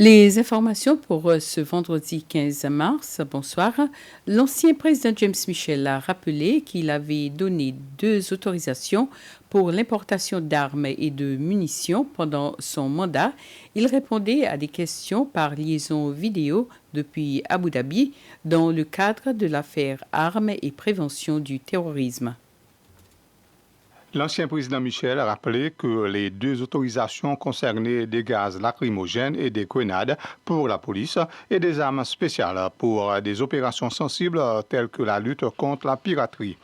Les informations pour ce vendredi 15 mars. Bonsoir. L'ancien président James Michel a rappelé qu'il avait donné 2 autorisations pour l'importation d'armes et de munitions pendant son mandat. Il répondait à des questions par liaison vidéo depuis Abu Dhabi dans le cadre de l'affaire Armes et prévention du terrorisme. L'ancien président Michel a rappelé que les 2 autorisations concernaient des gaz lacrymogènes et des grenades pour la police et des armes spéciales pour des opérations sensibles telles que la lutte contre la piraterie.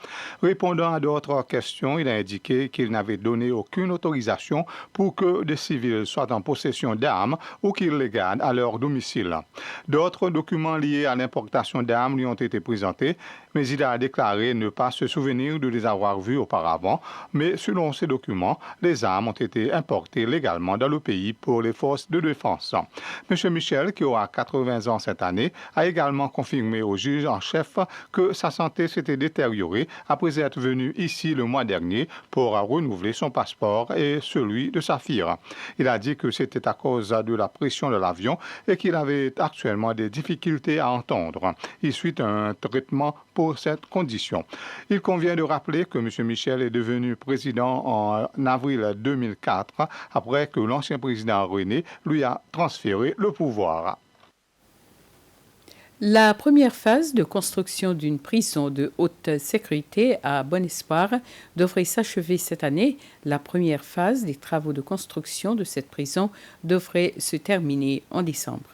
Répondant à d'autres questions, il a indiqué qu'il n'avait donné aucune autorisation pour que des civils soient en possession d'armes ou qu'ils les gardent à leur domicile. D'autres documents liés à l'importation d'armes lui ont été présentés, mais il a déclaré ne pas se souvenir de les avoir vus auparavant. Mais selon ces documents, les armes ont été importées légalement dans le pays pour les forces de défense. M. Michel, qui aura 80 ans cette année, a également confirmé au juge en chef que sa santé s'était détériorée après être venu ici le mois dernier pour renouveler son passeport et celui de sa fille. Il a dit que c'était à cause de la pression de l'avion et qu'il avait actuellement des difficultés à entendre. Il suit un traitement pour cette condition. Il convient de rappeler que M. Michel est devenu président en avril 2004, après que l'ancien président René lui a transféré le pouvoir. La première phase de construction d'une prison de haute sécurité à Bon Espoir devrait s'achever cette année. La première phase des travaux de construction de cette prison devrait se terminer en décembre.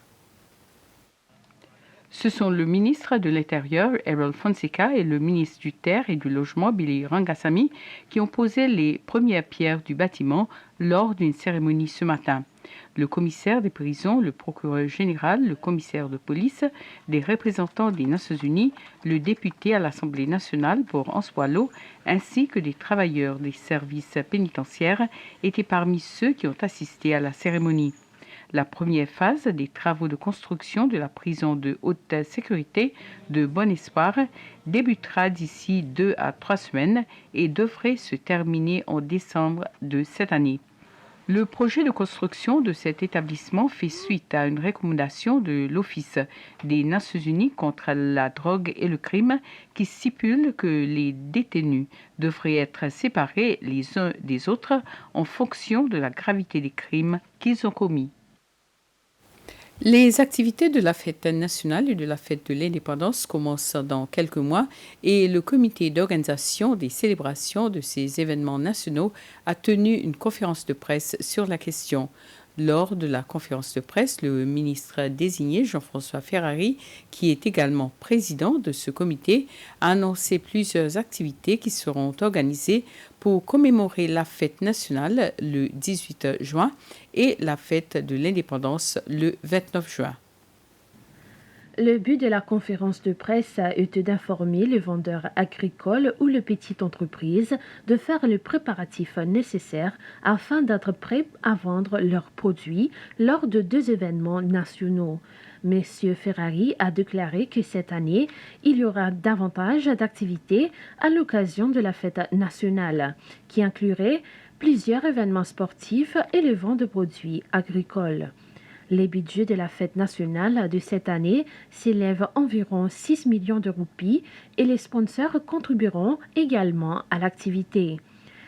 Ce sont le ministre de l'Intérieur, Harold Fonseca, et le ministre du Terre et du Logement, Billy Rangasamy, qui ont posé les premières pierres du bâtiment lors d'une cérémonie ce matin. Le commissaire des prisons, le procureur général, le commissaire de police, des représentants des Nations Unies, le député à l'Assemblée nationale pour Answalo, ainsi que des travailleurs des services pénitentiaires étaient parmi ceux qui ont assisté à la cérémonie. La première phase des travaux de construction de la prison de haute sécurité de Bon Espoir débutera d'ici 2 à 3 semaines et devrait se terminer en décembre de cette année. Le projet de construction de cet établissement fait suite à une recommandation de l'Office des Nations Unies contre la drogue et le crime qui stipule que les détenus devraient être séparés les uns des autres en fonction de la gravité des crimes qu'ils ont commis. Les activités de la fête nationale et de la fête de l'indépendance commencent dans quelques mois et le comité d'organisation des célébrations de ces événements nationaux a tenu une conférence de presse sur la question. Lors de la conférence de presse, le ministre désigné Jean-François Ferrari, qui est également président de ce comité, a annoncé plusieurs activités qui seront organisées pour commémorer la fête nationale le 18 juin et la fête de l'indépendance le 29 juin. Le but de la conférence de presse était d'informer les vendeurs agricoles ou les petites entreprises de faire les préparatifs nécessaires afin d'être prêts à vendre leurs produits lors de 2 événements nationaux. Monsieur Ferrari a déclaré que cette année, il y aura davantage d'activités à l'occasion de la fête nationale, qui inclurait plusieurs événements sportifs et le vente de produits agricoles. Les budgets de la fête nationale de cette année s'élèvent environ 6 millions de roupies et les sponsors contribueront également à l'activité.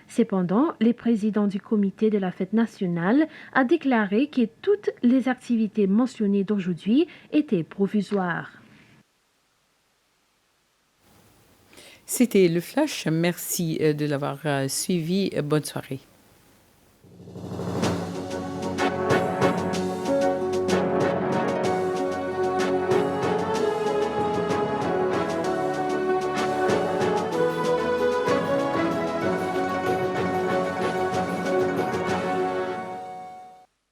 Cependant, le président du comité de la fête nationale a déclaré que toutes les activités mentionnées d'aujourd'hui étaient provisoires. C'était le Flash. Merci de l'avoir suivi. Bonne soirée.